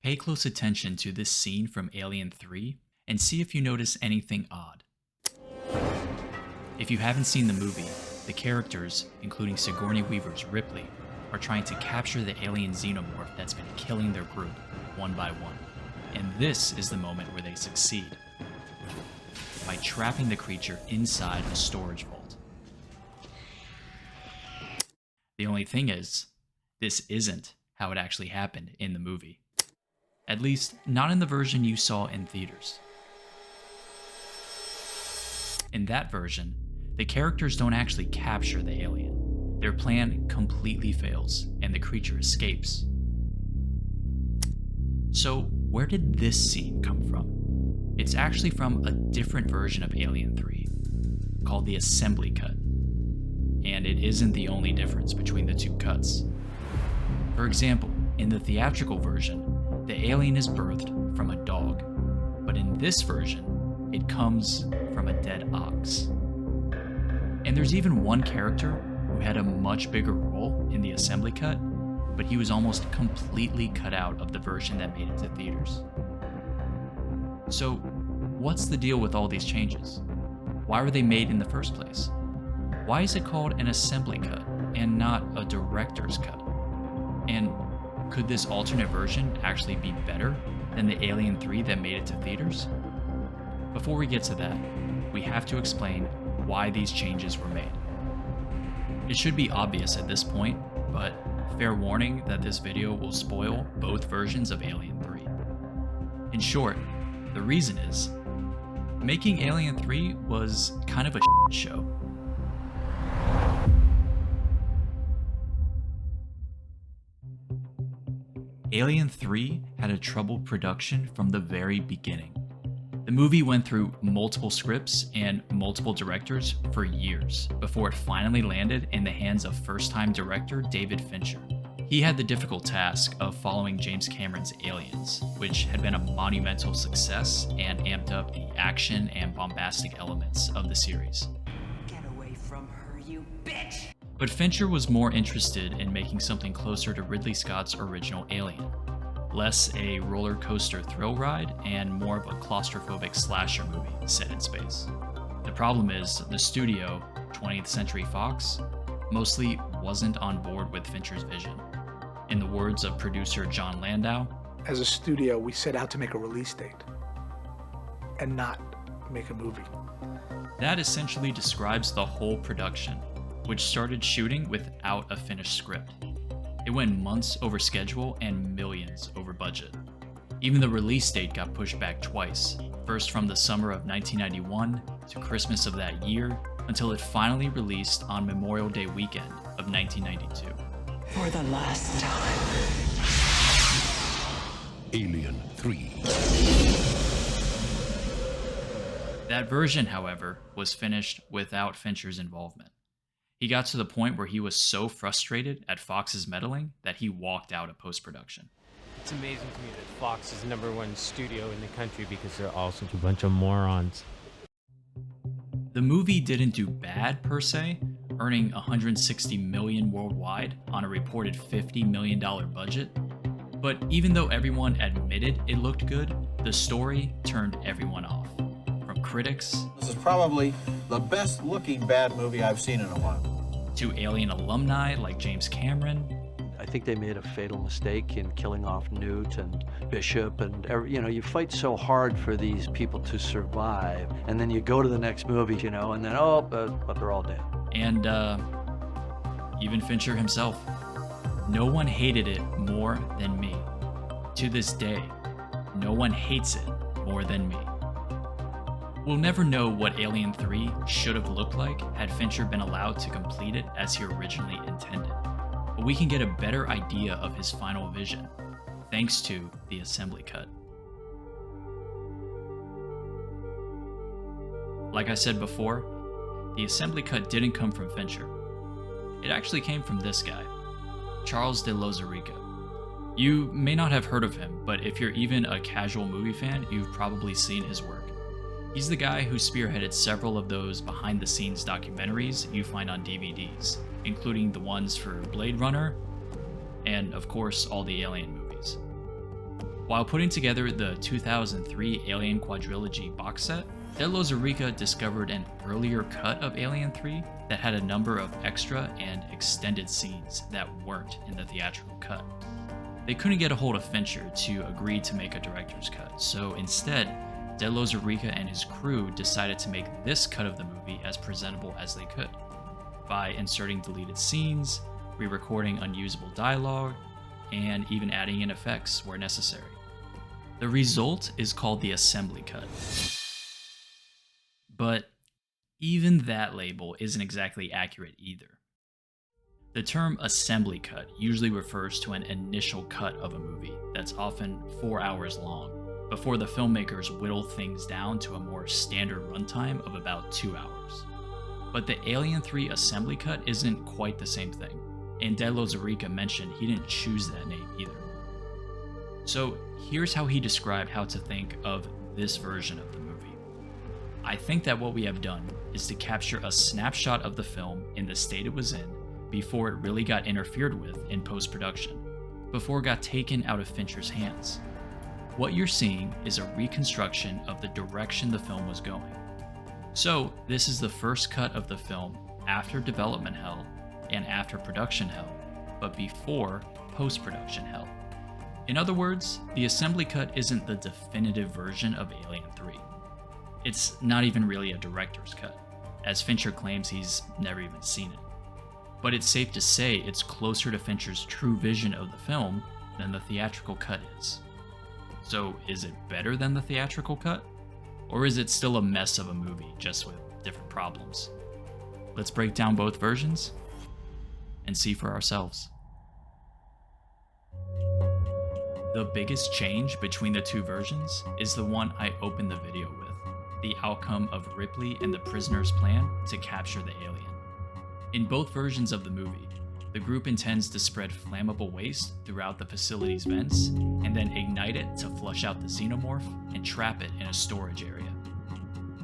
Pay close attention to this scene from Alien 3 and see if you notice anything odd. If you haven't seen the movie, the characters, including Sigourney Weaver's Ripley, are trying to capture the alien Xenomorph that's been killing their group, one by one. And this is the moment where they succeed, by trapping the creature inside a storage vault. The only thing is, this isn't how it actually happened in the movie. At least, not in the version you saw in theaters. In that version, the characters don't actually capture the alien. Their plan completely fails, and the creature escapes. So, where did this scene come from? It's actually from a different version of Alien 3, called the assembly cut. And it isn't the only difference between the two cuts. For example, in the theatrical version, the alien is birthed from a dog, but in this version, it comes from a dead ox. And there's even one character who had a much bigger role in the assembly cut, but he was almost completely cut out of the version that made it to theaters. So, what's the deal with all these changes? Why were they made in the first place? Why is it called an assembly cut and not a director's cut? And could this alternate version actually be better than the Alien 3 that made it to theaters? Before we get to that, we have to explain why these changes were made. It should be obvious at this point, but fair warning that this video will spoil both versions of Alien 3. In short, the reason is, making Alien 3 was kind of a shit show. Alien 3 had a troubled production from the very beginning. The movie went through multiple scripts and multiple directors for years before it finally landed in the hands of first-time director David Fincher. He had the difficult task of following James Cameron's Aliens, which had been a monumental success and amped up the action and bombastic elements of the series. Get away from her, you bitch! But Fincher was more interested in making something closer to Ridley Scott's original Alien. Less a roller coaster thrill ride and more of a claustrophobic slasher movie set in space. The problem is, the studio, 20th Century Fox, mostly wasn't on board with Fincher's vision. In the words of producer John Landau, as a studio, we set out to make a release date and not make a movie. That essentially describes the whole production, which started shooting without a finished script. It went months over schedule and millions over budget. Even the release date got pushed back twice, first from the summer of 1991 to Christmas of that year, until it finally released on Memorial Day weekend of 1992. For the last time. Alien 3. That version, however, was finished without Fincher's involvement. He got to the point where he was so frustrated at Fox's meddling that he walked out of post-production. It's amazing to me that Fox is the #1 studio in the country because they're all such a bunch of morons. The movie didn't do bad per se, earning $160 million worldwide on a reported $50 million budget. But even though everyone admitted it looked good, the story turned everyone off. From critics, this is probably the best looking bad movie I've seen in a while, to Alien alumni like James Cameron. I think they made a fatal mistake in killing off Newt and Bishop, and you fight so hard for these people to survive, and then you go to the next movie, and then but they're all dead. And even Fincher himself. No one hated it more than me. To this day, no one hates it more than me. We'll never know what Alien 3 should have looked like had Fincher been allowed to complete it as he originally intended. But we can get a better idea of his final vision, thanks to the assembly cut. Like I said before, the assembly cut didn't come from Fincher. It actually came from this guy, Charles de Lauzirika. You may not have heard of him, but if you're even a casual movie fan, you've probably seen his work. He's the guy who spearheaded several of those behind-the-scenes documentaries you find on DVDs, including the ones for Blade Runner, and of course all the Alien movies. While putting together the 2003 Alien Quadrilogy box set, Lauzirika discovered an earlier cut of Alien 3 that had a number of extra and extended scenes that weren't in the theatrical cut. They couldn't get a hold of Fincher to agree to make a director's cut, so instead, Lauzirika and his crew decided to make this cut of the movie as presentable as they could, by inserting deleted scenes, re-recording unusable dialogue, and even adding in effects where necessary. The result is called the assembly cut. But even that label isn't exactly accurate either. The term assembly cut usually refers to an initial cut of a movie that's often 4 hours long, before the filmmakers whittle things down to a more standard runtime of about 2 hours. But the Alien 3 assembly cut isn't quite the same thing, and Lauzirika mentioned he didn't choose that name either. So here's how he described how to think of this version of the movie. I think that what we have done is to capture a snapshot of the film in the state it was in before it really got interfered with in post-production, before it got taken out of Fincher's hands. What you're seeing is a reconstruction of the direction the film was going. So this is the first cut of the film after development hell and after production hell, but before post-production hell. In other words, the assembly cut isn't the definitive version of Alien 3. It's not even really a director's cut, as Fincher claims he's never even seen it. But it's safe to say it's closer to Fincher's true vision of the film than the theatrical cut is. So is it better than the theatrical cut? Or is it still a mess of a movie, just with different problems? Let's break down both versions and see for ourselves. The biggest change between the two versions is the one I opened the video with, the outcome of Ripley and the prisoner's plan to capture the alien. In both versions of the movie, the group intends to spread flammable waste throughout the facility's vents and then ignite it to flush out the Xenomorph and trap it in a storage area.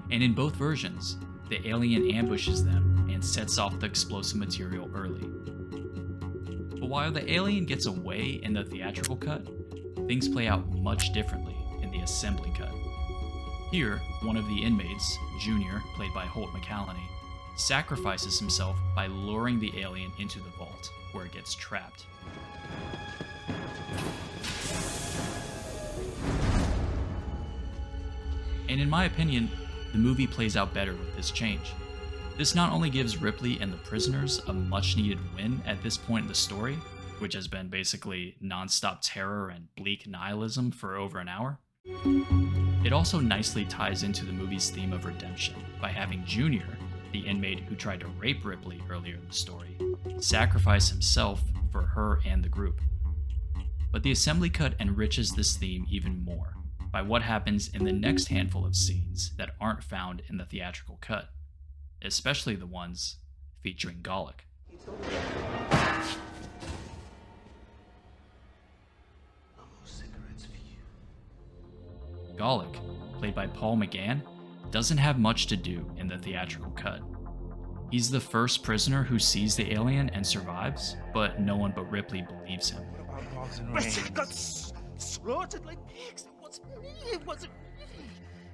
And in both versions, the alien ambushes them and sets off the explosive material early. But while the alien gets away in the theatrical cut, things play out much differently in the assembly cut. Here, one of the inmates, Junior, played by Holt McCallany, sacrifices himself by luring the alien into the vault, where it gets trapped. And in my opinion, the movie plays out better with this change. This not only gives Ripley and the prisoners a much-needed win at this point in the story, which has been basically non-stop terror and bleak nihilism for over an hour, it also nicely ties into the movie's theme of redemption by having Junior, the inmate who tried to rape Ripley earlier in the story, sacrifice himself for her and the group. But the assembly cut enriches this theme even more by what happens in the next handful of scenes that aren't found in the theatrical cut, especially the ones featuring Golic. Golic, played by Paul McGann, doesn't have much to do in the theatrical cut. He's the first prisoner who sees the alien and survives, but no one but Ripley believes him. But they got slaughtered like pigs. It wasn't me. It wasn't me.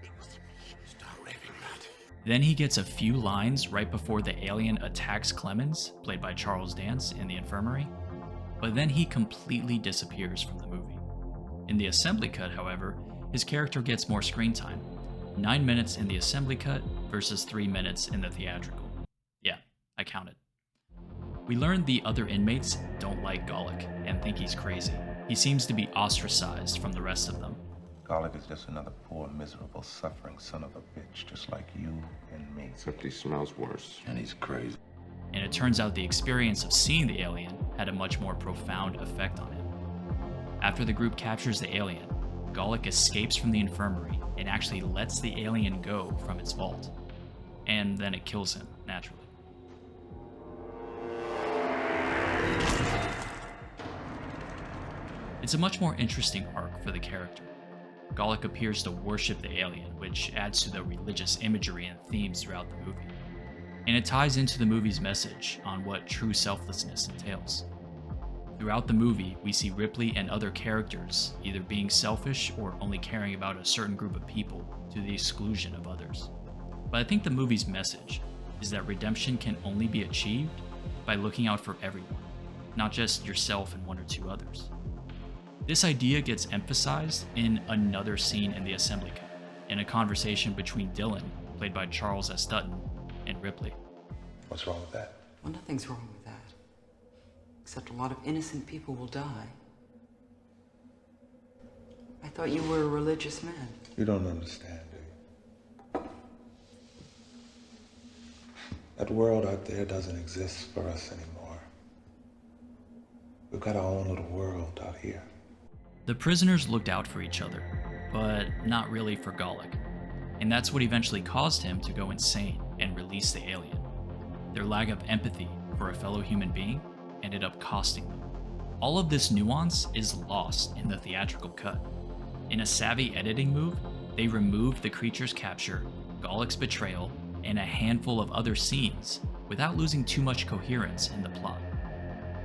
It wasn't me. Stop raving, Matt. Then he gets a few lines right before the alien attacks Clemens, played by Charles Dance, in the infirmary, but then he completely disappears from the movie. In the assembly cut, however, his character gets more screen time. 9 minutes in the assembly cut versus 3 minutes in the theatrical. Yeah, I counted. We learned the other inmates don't like Golic and think he's crazy. He seems to be ostracized from the rest of them. Golic is just another poor, miserable, suffering son of a bitch, just like you and me. Except he smells worse. And he's crazy. And it turns out the experience of seeing the alien had a much more profound effect on him. After the group captures the alien, Golic escapes from the infirmary and actually lets the alien go from its vault. And then it kills him, naturally. It's a much more interesting arc for the character. Golic appears to worship the alien, which adds to the religious imagery and themes throughout the movie. And it ties into the movie's message on what true selflessness entails. Throughout the movie, we see Ripley and other characters either being selfish or only caring about a certain group of people to the exclusion of others. But I think the movie's message is that redemption can only be achieved by looking out for everyone, not just yourself and one or two others. This idea gets emphasized in another scene in the assembly cut, in a conversation between Dylan, played by Charles S. Dutton, and Ripley. What's wrong with that? Well, nothing's wrong with that. Except a lot of innocent people will die. I thought you were a religious man. You don't understand, do you? That world out there doesn't exist for us anymore. We've got our own little world out here. The prisoners looked out for each other, but not really for Golic. And that's what eventually caused him to go insane and release the alien. Their lack of empathy for a fellow human being ended up costing them. All of this nuance is lost in the theatrical cut. In a savvy editing move, they removed the creature's capture, Golic's betrayal, and a handful of other scenes without losing too much coherence in the plot.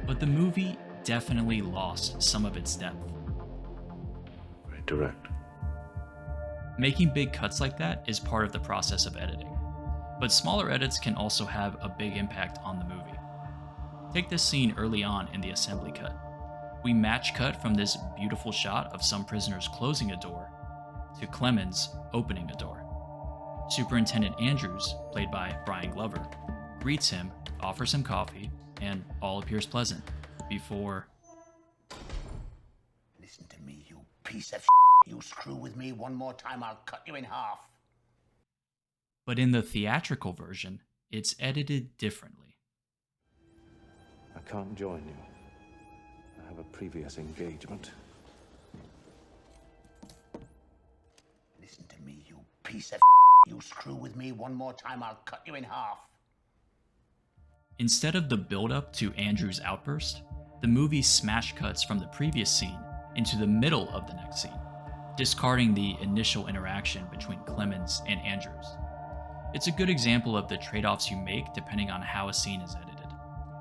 But the movie definitely lost some of its depth. Very direct. Making big cuts like that is part of the process of editing, but smaller edits can also have a big impact on the movie. Take this scene early on in the assembly cut. We match cut from this beautiful shot of some prisoners closing a door to Clemens opening a door. Superintendent Andrews, played by Brian Glover, greets him, offers him coffee, and all appears pleasant, before... Listen to me, you piece of You screw with me one more time, I'll cut you in half. But in the theatrical version, it's edited differently. I can't join you. I have a previous engagement. Listen to me, you piece of You screw with me one more time, I'll cut you in half. Instead of the build-up to Andrew's outburst, the movie smash cuts from the previous scene into the middle of the next scene, discarding the initial interaction between Clemens and Andrews. It's a good example of the trade-offs you make depending on how a scene is edited.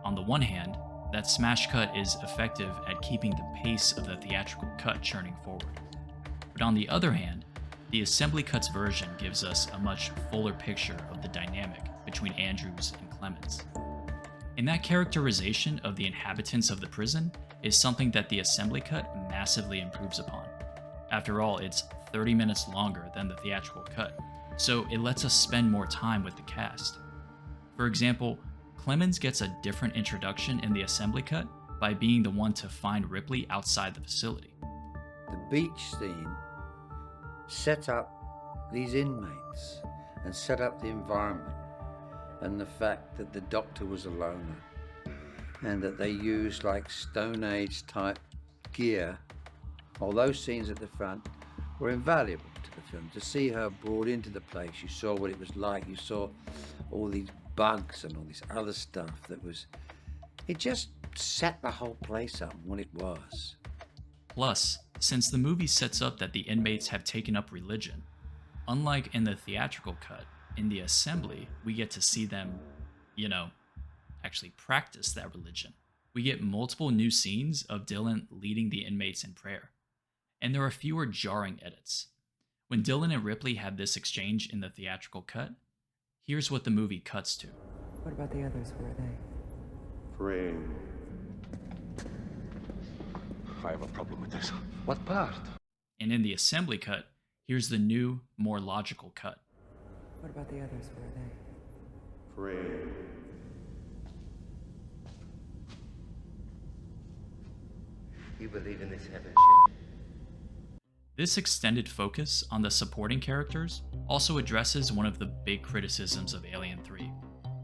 On the one hand, that smash cut is effective at keeping the pace of the theatrical cut churning forward. But on the other hand, the assembly cut's version gives us a much fuller picture of the dynamic between Andrews and Clemens. And that characterization of the inhabitants of the prison is something that the assembly cut massively improves upon. After all, it's 30 minutes longer than the theatrical cut, so it lets us spend more time with the cast. For example, Clemens gets a different introduction in the assembly cut by being the one to find Ripley outside the facility. The beach scene set up these inmates and set up the environment and the fact that the doctor was a loner and that they used like Stone Age type gear. All those scenes at the front were invaluable to the film. To see her brought into the place, you saw what it was like, you saw all these bugs and all this other stuff that was, it just set the whole place up what it was. Plus, since the movie sets up that the inmates have taken up religion, unlike in the theatrical cut, in the assembly, we get to see them, actually practice that religion. We get multiple new scenes of Dylan leading the inmates in prayer, and there are fewer jarring edits. When Dylan and Ripley have this exchange in the theatrical cut, here's what the movie cuts to. What about the others? Where are they? Frame. I have a problem with this. What part? And in the assembly cut, here's the new, more logical cut. What about the others? Where are they? Frame. You believe in this heaven shit? This extended focus on the supporting characters also addresses one of the big criticisms of Alien 3,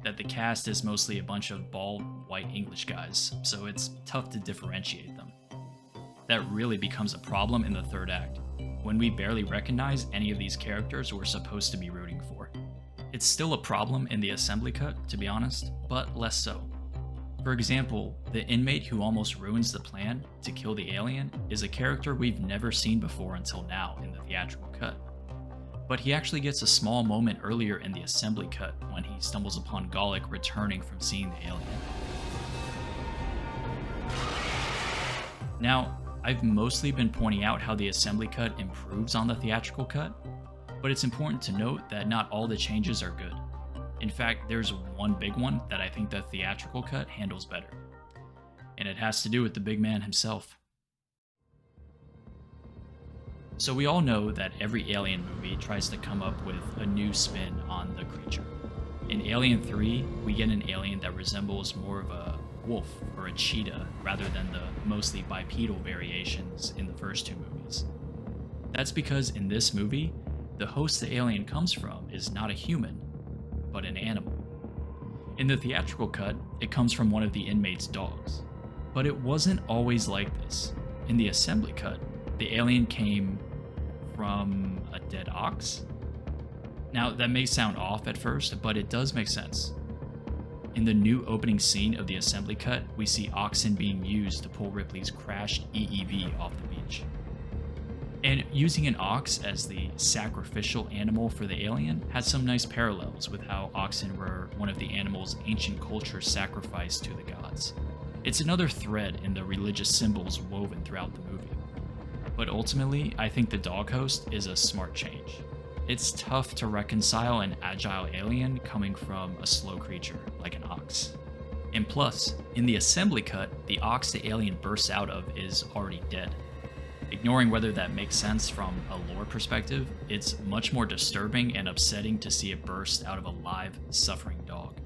that the cast is mostly a bunch of bald, white English guys, so it's tough to differentiate them. That really becomes a problem in the third act, when we barely recognize any of these characters we're supposed to be rooting for. It's still a problem in the assembly cut, to be honest, but less so. For example, the inmate who almost ruins the plan to kill the alien is a character we've never seen before until now in the theatrical cut. But he actually gets a small moment earlier in the assembly cut when he stumbles upon Golic returning from seeing the alien. Now, I've mostly been pointing out how the assembly cut improves on the theatrical cut, but it's important to note that not all the changes are good. In fact, there's one big one that I think the theatrical cut handles better, and it has to do with the big man himself. So we all know that every Alien movie tries to come up with a new spin on the creature. In Alien 3, we get an alien that resembles more of a wolf or a cheetah rather than the mostly bipedal variations in the first two movies. That's because in this movie, the host the alien comes from is not a human, but an animal. In the theatrical cut, it comes from one of the inmates' dogs. But it wasn't always like this. In the assembly cut, the alien came from a dead ox? Now, that may sound off at first, but it does make sense. In the new opening scene of the assembly cut, we see oxen being used to pull Ripley's crashed EEV off the beach. And using an ox as the sacrificial animal for the alien has some nice parallels with how oxen were one of the animals ancient culture sacrificed to the gods. It's another thread in the religious symbols woven throughout the movie. But ultimately, I think the dog host is a smart change. It's tough to reconcile an agile alien coming from a slow creature like an ox. And plus, in the assembly cut, the ox the alien bursts out of is already dead. Ignoring whether that makes sense from a lore perspective, it's much more disturbing and upsetting to see it burst out of a live, suffering dog.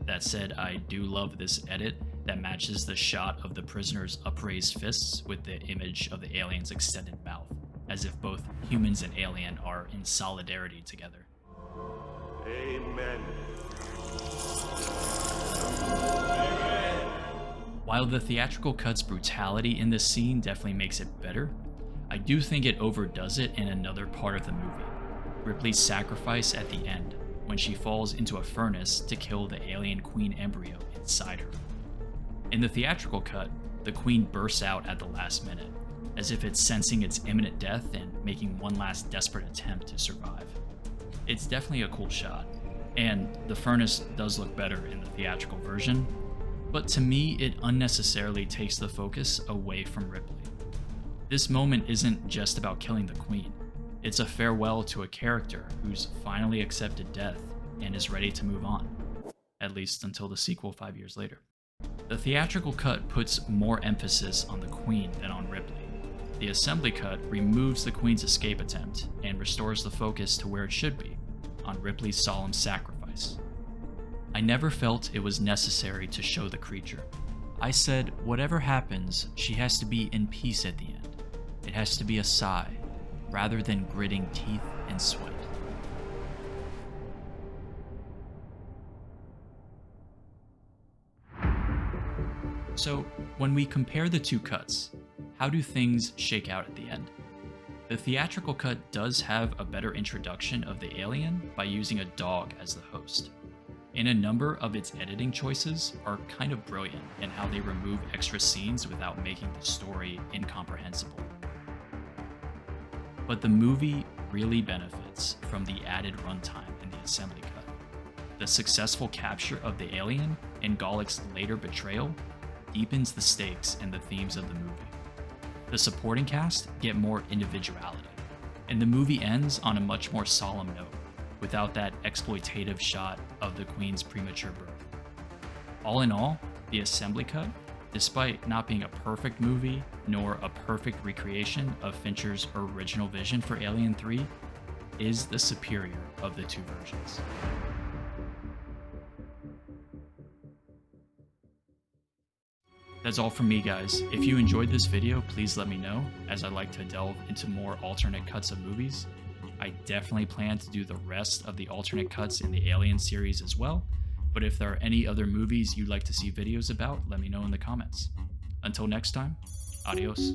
That said, I do love this edit that matches the shot of the prisoner's upraised fists with the image of the alien's extended mouth, as if both humans and alien are in solidarity together. Amen. While the theatrical cut's brutality in this scene definitely makes it better, I do think it overdoes it in another part of the movie, Ripley's sacrifice at the end, when she falls into a furnace to kill the alien queen embryo inside her. In the theatrical cut, the queen bursts out at the last minute, as if it's sensing its imminent death and making one last desperate attempt to survive. It's definitely a cool shot, and the furnace does look better in the theatrical version, but to me it unnecessarily takes the focus away from Ripley. This moment isn't just about killing the queen, it's a farewell to a character who's finally accepted death and is ready to move on, at least until the sequel 5 years later. The theatrical cut puts more emphasis on the queen than on Ripley. The assembly cut removes the queen's escape attempt and restores the focus to where it should be, on Ripley's solemn sacrifice. I never felt it was necessary to show the creature. I said, whatever happens, she has to be in peace at the end. It has to be a sigh, rather than gritting teeth and sweat. So, when we compare the two cuts, how do things shake out at the end? The theatrical cut does have a better introduction of the alien by using a dog as the host. And a number of its editing choices are kind of brilliant in how they remove extra scenes without making the story incomprehensible. But the movie really benefits from the added runtime in the assembly cut. The successful capture of the alien and Golic's later betrayal deepens the stakes and the themes of the movie. The supporting cast get more individuality, and the movie ends on a much more solemn note, without that exploitative shot of the queen's premature birth. All in all, the assembly cut, despite not being a perfect movie nor a perfect recreation of Fincher's original vision for Alien 3, is the superior of the two versions. That's all from me, guys. If you enjoyed this video, please let me know, as I like to delve into more alternate cuts of movies. I definitely plan to do the rest of the alternate cuts in the Alien series as well, but if there are any other movies you'd like to see videos about, let me know in the comments. Until next time, adios.